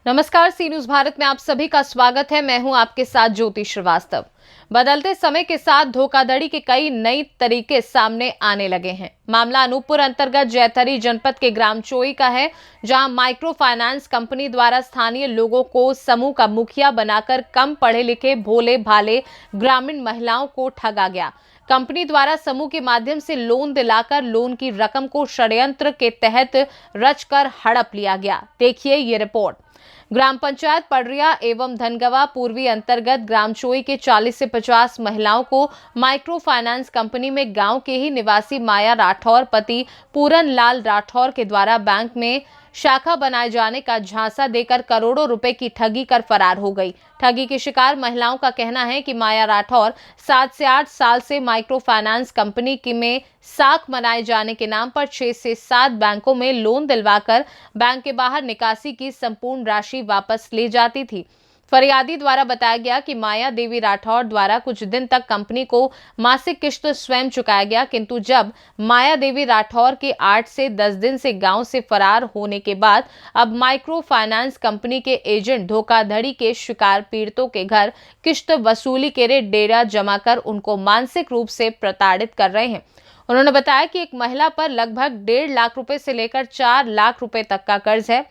नमस्कार, सी न्यूज भारत में आप सभी का स्वागत है। मैं हूं आपके साथ ज्योति श्रीवास्तव। बदलते समय के साथ धोखाधड़ी के कई नए तरीके सामने आने लगे हैं। मामला अनूपपुर अंतर्गत जैतहरी जनपद के ग्राम चोई का है, जहां माइक्रो फाइनेंस कंपनी द्वारा स्थानीय लोगों को समूह का मुखिया बनाकर कम पढ़े लिखे भोले भाले ग्रामीण महिलाओं को ठगा गया। कंपनी द्वारा समूह के माध्यम से लोन दिलाकर लोन की रकम को षड्यंत्र के तहत रचकर हड़प लिया गया। देखिए ये रिपोर्ट। ग्राम पंचायत पडरिया एवं धनगवा पूर्वी अंतर्गत ग्राम चोई के 40 से 50 महिलाओं को माइक्रो फाइनेंस कंपनी में गांव के ही निवासी माया राठौर पति पूरन लाल राठौर के द्वारा बैंक में शाखा बनाए जाने का झांसा देकर करोड़ों रुपए की ठगी कर फरार हो गई। ठगी के शिकार महिलाओं का कहना है कि माया राठौर 7 से 8 साल से माइक्रो फाइनेंस कंपनी की में साख मनाए जाने के नाम पर 6 से 7 बैंकों में लोन दिलवाकर बैंक के बाहर निकासी की संपूर्ण राशि वापस ले जाती थी। फरियादी द्वारा बताया गया कि माया देवी राठौर द्वारा कुछ दिन तक कंपनी को मासिक किश्त स्वयं चुकाया गया, किंतु जब माया देवी राठौर के 8 से 10 दिन से गांव से फरार होने के बाद अब माइक्रो फाइनेंस कंपनी के एजेंट धोखाधड़ी के शिकार पीड़ितों के घर किश्त वसूली के लिए डेरा जमा कर उनको मानसिक रूप से प्रताड़ित कर रहे हैं। उन्होंने बताया कि एक महिला पर लगभग 1.5 लाख रुपए से लेकर 4 लाख रुपए तक का कर्ज है।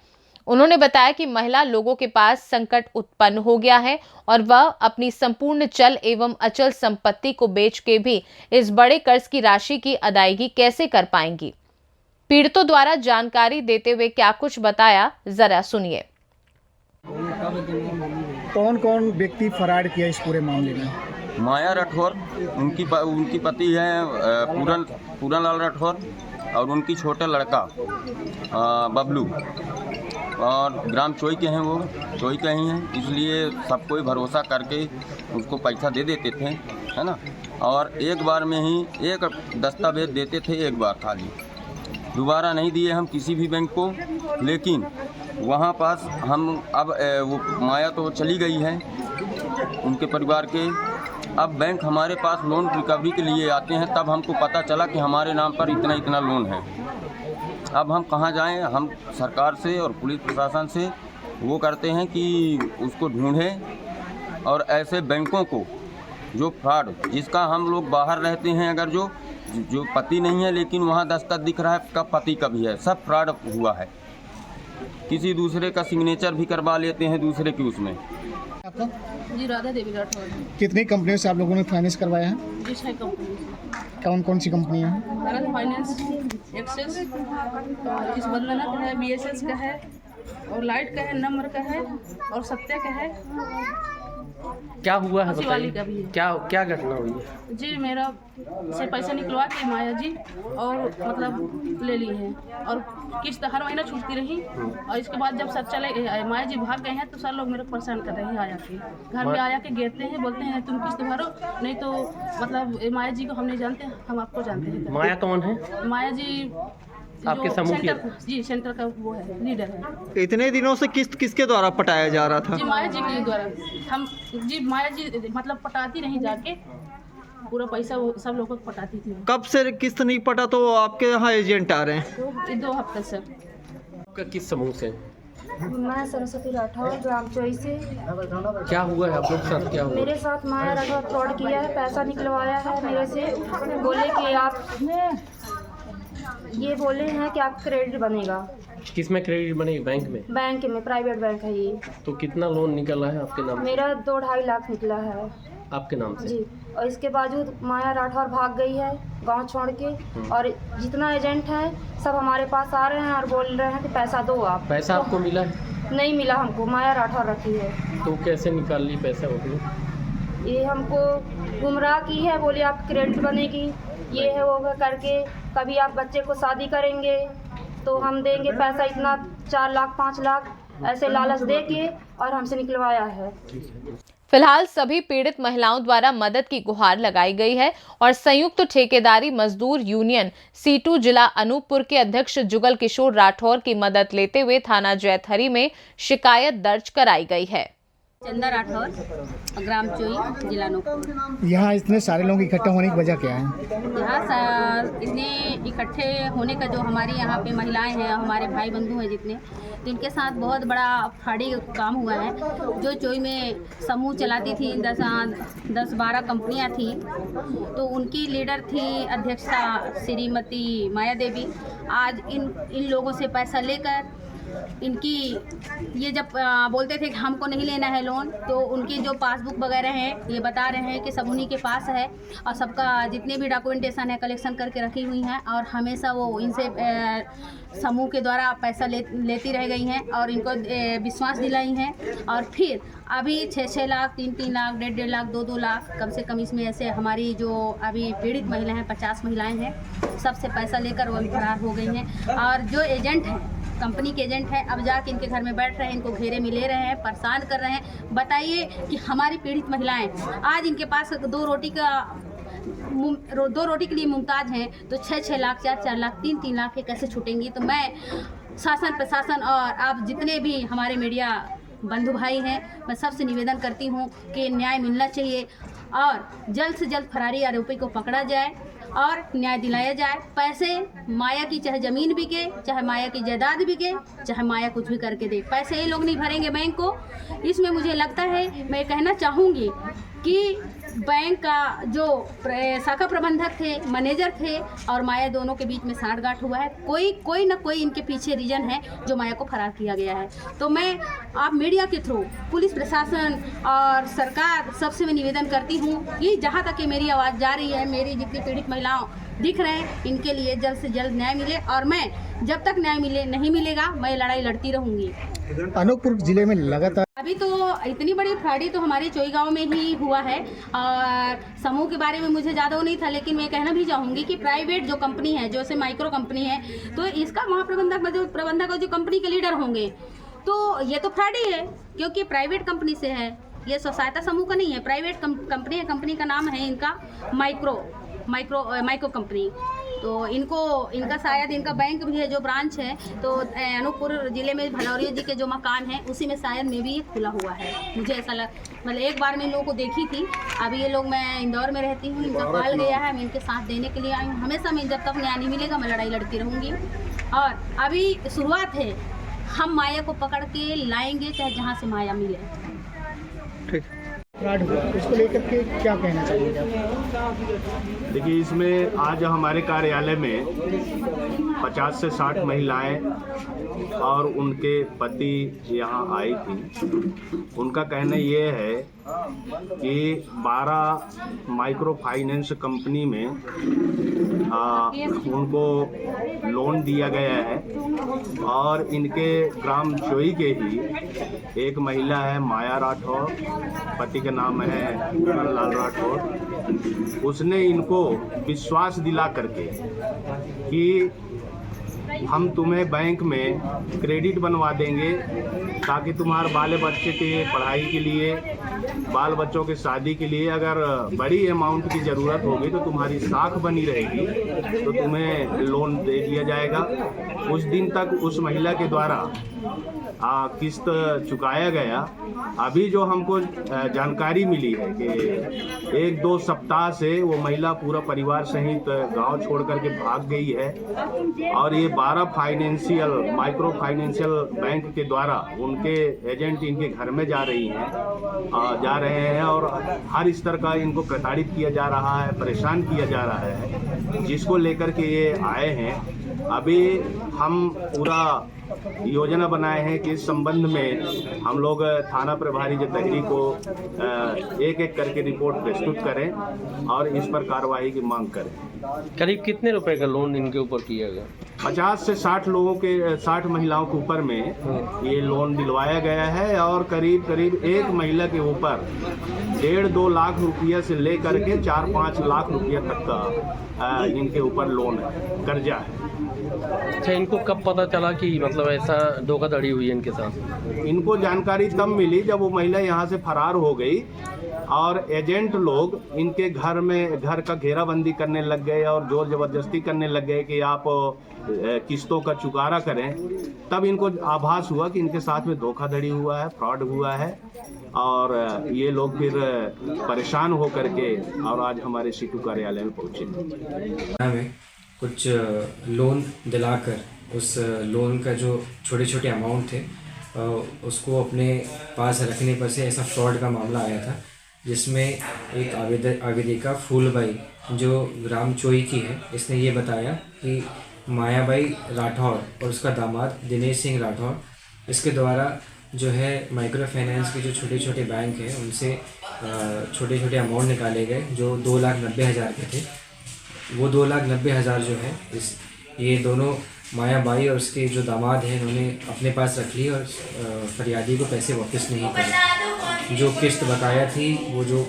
उन्होंने बताया कि महिला लोगों के पास संकट उत्पन्न हो गया है और वह अपनी संपूर्ण चल एवं अचल संपत्ति को बेच के भी इस बड़े कर्ज की राशि की अदायगी कैसे कर पाएंगी। पीड़ितों द्वारा जानकारी देते हुए क्या कुछ बताया, जरा सुनिए। कौन कौन व्यक्ति फरार किया इस पूरे मामले में? माया राठौर, उनकी पति है पूरन लाल राठौर और उनकी छोटा लड़का बबलू, और ग्राम चोई के हैं, वो चोई के ही हैं, इसलिए सब कोई भरोसा करके उसको पैसा दे देते थे, है ना। और एक बार में ही एक दस्तावेज देते थे, एक बार खाली, दोबारा नहीं दिए हम किसी भी बैंक को। लेकिन वहाँ पास हम अब वो माया तो चली गई है उनके परिवार के। अब बैंक हमारे पास लोन रिकवरी के लिए आते हैं, तब हमको पता चला कि हमारे नाम पर इतना इतना लोन है। अब हम कहाँ जाएं? हम सरकार से और पुलिस प्रशासन से वो करते हैं कि उसको ढूंढें, और ऐसे बैंकों को जो फ्रॉड, जिसका हम लोग बाहर रहते हैं, अगर जो पति नहीं है लेकिन वहाँ दस्तखत दिख रहा है का पति का भी है, सब फ्रॉड हुआ है। किसी दूसरे का सिग्नेचर भी करवा लेते हैं दूसरे की उसमें। आपका? जी, राधा देवी राठौर। कितनी कंपनियों से आप लोगों ने फाइनेंस करवाया है? जी, 6 कंपनी। कौन कौन सी कंपनियां हैं? भारत फाइनेंस, एक्सेस, इस वंदना का है, BSS का है, और लाइट का है, नंबर का है, और सत्या का है। क्या हुआ है शिवाली बताइए? का भी है। क्या घटना हुई है? जी, मेरा से पैसा निकलवा के माया जी और मतलब ले ली है, और किस्त हर महीना छूटती रही। और इसके बाद जब सब चले माया जी भाग गए हैं तो सर लोग मेरे को परेशान कर रहे हैं। आया के घर में आया के घेरते हैं, बोलते हैं तुम किस्त भरो, नहीं तो मतलब माया जी को हम नहीं जानते, हम आपको जानते हैं। माया कौन है? माया जी आपके समूह की? जी, सेंटर का वो है, लीडर है। इतने दिनों से किस्त किसके द्वारा पटाया जा रहा था? जी, माया जी के द्वारा हम जी माया जी मतलब पटाती नहीं, जाके पूरा पैसा वो सब लोगों को पटाती थी। कब से किस्त नहीं पटा तो आपके यहाँ एजेंट आ रहे हैं? ये 2 हफ्ते से। आपका किस समूह से? मैं सरस्वती राठौर, ग्राम चोई से। क्या हुआ है आप लोग के साथ? क्या हुआ? मेरे साथ माया राठौर फ्रॉड किया है, पैसा निकलवाया है मेरे से। बोले कि आप ये बोले हैं कि आप क्रेडिट बनेगा। किस में क्रेडिट बनेगी? बैंक में? बैंक में, प्राइवेट बैंक है ये। तो कितना लोन निकला है आपके नाम से? मेरा 2-2.5 लाख निकला है आपके नाम से? जी। और इसके बावजूद माया राठौर भाग गई है गांव छोड़ के, और जितना एजेंट है सब हमारे पास आ रहे हैं और बोल रहे हैं कि पैसा दो आप। पैसा आपको मिला है? नहीं मिला हमको, माया राठौर रखी है। तो कैसे निकाल ली पैसा वो? ये हमको गुमराह की है, बोली आप क्रेडिट बनेगी, ये है वो है करके। कभी आप बच्चे को शादी करेंगे तो हम देंगे पैसा इतना, 4 लाख 5 लाख ऐसे लालच दे के, और हमसे निकलवाया है। फिलहाल सभी पीड़ित महिलाओं द्वारा मदद की गुहार लगाई गई है और संयुक्त ठेकेदारी मजदूर यूनियन C2 जिला अनूपपुर के अध्यक्ष जुगल किशोर राठौर की मदद लेते हुए थाना जैतहरी में शिकायत दर्ज कराई गई है। चंदा राठौर, ग्राम चोई, जिला नूरपुर। यहाँ इतने सारे लोग इकट्ठा होने की वजह क्या है? यहाँ इतने इकट्ठे होने का जो हमारी यहाँ पे महिलाएं हैं, हमारे भाई बंधु हैं जितने, तो इनके साथ बहुत बड़ा फ्रॉडी काम हुआ है। जो चोई में समूह चलाती थी, 10-12 कंपनियाँ थी, तो उनकी लीडर थी अध्यक्षा श्रीमती माया देवी। आज इन लोगों से पैसा लेकर इनकी ये जब बोलते थे कि हमको नहीं लेना है लोन, तो उनकी जो पासबुक वगैरह हैं ये बता रहे हैं कि सब उन्हीं के पास है और सबका जितने भी डॉक्यूमेंटेशन है कलेक्शन करके रखी हुई हैं, और हमेशा वो इनसे समूह के द्वारा पैसा लेती रह गई हैं और इनको विश्वास दिलाई हैं। और फिर अभी 6-6 लाख, 3-3 लाख, 1.5 लाख, 2-2 लाख कम से कम इसमें ऐसे हमारी जो अभी पीड़ित महिलाएं हैं, 50 महिलाएं हैं, सबसे पैसा लेकर वो फरार हो गई हैं। और जो एजेंट हैं, कंपनी के एजेंट है, अब जाके इनके घर में बैठ रहे हैं, इनको घेरे में ले रहे हैं, परेशान कर रहे हैं। बताइए कि हमारी पीड़ित महिलाएं आज इनके पास दो रोटी के लिए मुमताज हैं, तो 6-6 लाख, 4-4 लाख, 3-3 लाख के कैसे छूटेंगी? तो मैं शासन, प्रशासन और आप जितने भी हमारे मीडिया बंधु भाई हैं, मैं सबसे निवेदन करती हूँ कि न्याय मिलना चाहिए और जल्द से जल्द फरारी आरोपी को पकड़ा जाए और न्याय दिलाया जाए। पैसे माया की चाहे ज़मीन बिके, चाहे माया की जायदाद बिके, चाहे माया कुछ भी करके दे, पैसे ये लोग नहीं भरेंगे बैंक को। इसमें मुझे लगता है, मैं कहना चाहूँगी कि बैंक का जो शाखा प्रबंधक थे, मैनेजर थे और माया दोनों के बीच में साठगांठ हुआ है। कोई ना कोई इनके पीछे रीजन है जो माया को फरार किया गया है। तो मैं आप मीडिया के थ्रू पुलिस प्रशासन और सरकार सबसे मैं निवेदन करती हूँ कि जहाँ तक कि मेरी आवाज़ जा रही है, मेरी जितनी पीड़ित महिलाओं दिख रहे हैं, इनके लिए जल्द से जल्द न्याय मिले। और मैं जब तक न्याय नहीं मिलेगा, मैं लड़ाई लड़ती रहूँगी। अनूपपुर जिले में लगातार अभी तो इतनी बड़ी फ्रॉडी तो हमारे चोई गांव में ही हुआ है और समूह के बारे में मुझे ज़्यादा वो नहीं था, लेकिन मैं कहना भी चाहूँगी कि प्राइवेट जो कंपनी है, जैसे माइक्रो कंपनी है, तो इसका महाप्रबंधक और जो कंपनी के लीडर होंगे, तो ये तो फ्रॉडी है क्योंकि प्राइवेट कंपनी से है, ये स्व सहायता समूह का नहीं है, प्राइवेट कंपनी है। कंपनी का नाम है इनका माइक्रो कंपनी। तो इनका शायद इनका बैंक भी है जो ब्रांच है, तो अनूपपुर ज़िले में भलौरिया जी के जो मकान है उसी में शायद में भी खुला हुआ है। मुझे ऐसा मतलब एक बार मैं इन लोगों को देखी थी। अभी ये लोग, मैं इंदौर में रहती हूँ, इनका कॉल गया है, मैं इनके साथ देने के लिए आई हूँ। हमेशा मैं जब तक न्याय नहीं मिलेगा मैं लड़ाई लड़ती रहूँगी। और अभी शुरुआत है, हम माया को पकड़ के लाएंगे, चाहे जहाँ से माया मिले। ठीक। फ्रॉड हुआ, उसको लेकर के क्या कहना चाहिए आप? देखिए, इसमें आज हमारे कार्यालय में 50 से 60 महिलाएं और उनके पति यहाँ आई थी। उनका कहना ये है कि 12 माइक्रो फाइनेंस कंपनी में उनको लोन दिया गया है और इनके ग्राम चोई के ही एक महिला है माया राठौर, पति का नाम है लाल राठौर। उसने इनको विश्वास दिला करके कि हम तुम्हें बैंक में क्रेडिट बनवा देंगे ताकि तुम्हारे बाल बच्चे के पढ़ाई के लिए, बाल बच्चों के शादी के लिए अगर बड़ी अमाउंट की ज़रूरत होगी तो तुम्हारी साख बनी रहेगी, तो तुम्हें लोन दे दिया जाएगा। कुछ दिन तक उस महिला के द्वारा किस्त चुकाया गया। अभी जो हमको जानकारी मिली है कि 1-2 सप्ताह से वो महिला पूरा परिवार सहित गांव छोड़ करके भाग गई है और ये 12 माइक्रो फाइनेंशियल बैंक के द्वारा उनके एजेंट इनके घर में जा रहे हैं और हर स्तर का इनको प्रताड़ित किया जा रहा है, परेशान किया जा रहा है, जिसको लेकर के ये आए हैं। अभी हम पूरा योजना बनाए हैं कि इस संबंध में हम लोग थाना प्रभारी जतहरी को एक करके रिपोर्ट प्रस्तुत करें और इस पर कार्रवाई की मांग करें। करीब कितने रुपए का लोन इनके ऊपर किया गया? 50 से 60 महिलाओं के ऊपर में ये लोन दिलवाया गया है और करीब एक महिला के ऊपर 1.5-2 लाख रुपया से लेकर के 4-5 लाख रुपया तक का इनके ऊपर लोन है, कर्जा है। अच्छा, इनको कब पता चला कि मतलब ऐसा धोखाधड़ी हुई है इनके साथ? इनको जानकारी तब मिली जब वो महिला यहाँ से फरार हो गई और एजेंट लोग इनके घर का घेराबंदी करने लग गए और जोर ज़बरदस्ती करने लग गए कि आप किस्तों का चुकारा करें। तब इनको आभास हुआ कि इनके साथ में धोखाधड़ी हुआ है, फ्रॉड हुआ है, और ये लोग फिर परेशान हो करके और आज हमारे सीटू कार्यालय में पहुँचे। में कुछ लोन दिलाकर उस लोन का जो छोटे छोटे अमाउंट थे उसको अपने पास रखने पर से ऐसा फ्रॉड का मामला आया था, जिसमें एक आवेदिका फूलबाई जो ग्राम चोई की है, इसने ये बताया कि मायाबाई राठौर और उसका दामाद दिनेश सिंह राठौर इसके द्वारा जो है माइक्रो फाइनेंस के जो छोटे छोटे बैंक हैं उनसे छोटे छोटे अमाउंट निकाले गए जो 2,90,000 के थे। वो 2,90,000 जो है ये दोनों मायाबाई और उसके जो दामाद हैं इन्होंने अपने पास रख ली और फरियादी को पैसे वापस नहीं करे। जो किस्त बकाया थी वो जो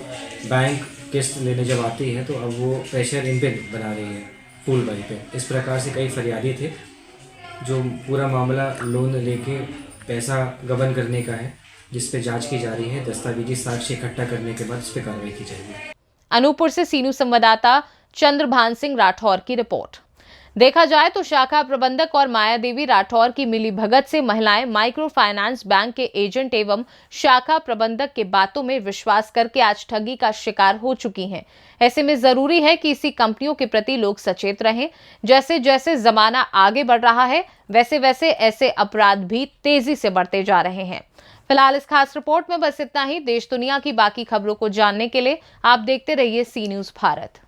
बैंक किस्त लेने जब आती है तो अब वो प्रेशर इन पे बना रही है फूलबाई पे। इस प्रकार से कई फरियादी थे। जो पूरा मामला लोन लेके पैसा गबन करने का है, जिस पे जांच की जा रही है। दस्तावेजी साक्ष्य इकट्ठा करने के बाद इस पे कार्रवाई की जाएगी। अनूपपुर से सीनू संवाददाता चंद्रभान सिंह राठौर की रिपोर्ट। देखा जाए तो शाखा प्रबंधक और मायादेवी राठौर की मिलीभगत से महिलाएं माइक्रो फाइनेंस बैंक के एजेंट एवं शाखा प्रबंधक के बातों में विश्वास करके आज ठगी का शिकार हो चुकी हैं। ऐसे में जरूरी है कि इसी कंपनियों के प्रति लोग सचेत रहें। जैसे जैसे जमाना आगे बढ़ रहा है वैसे वैसे ऐसे अपराध भी तेजी से बढ़ते जा रहे हैं। फिलहाल इस खास रिपोर्ट में बस इतना ही। देश दुनिया की बाकी खबरों को जानने के लिए आप देखते रहिए सी न्यूज़ भारत।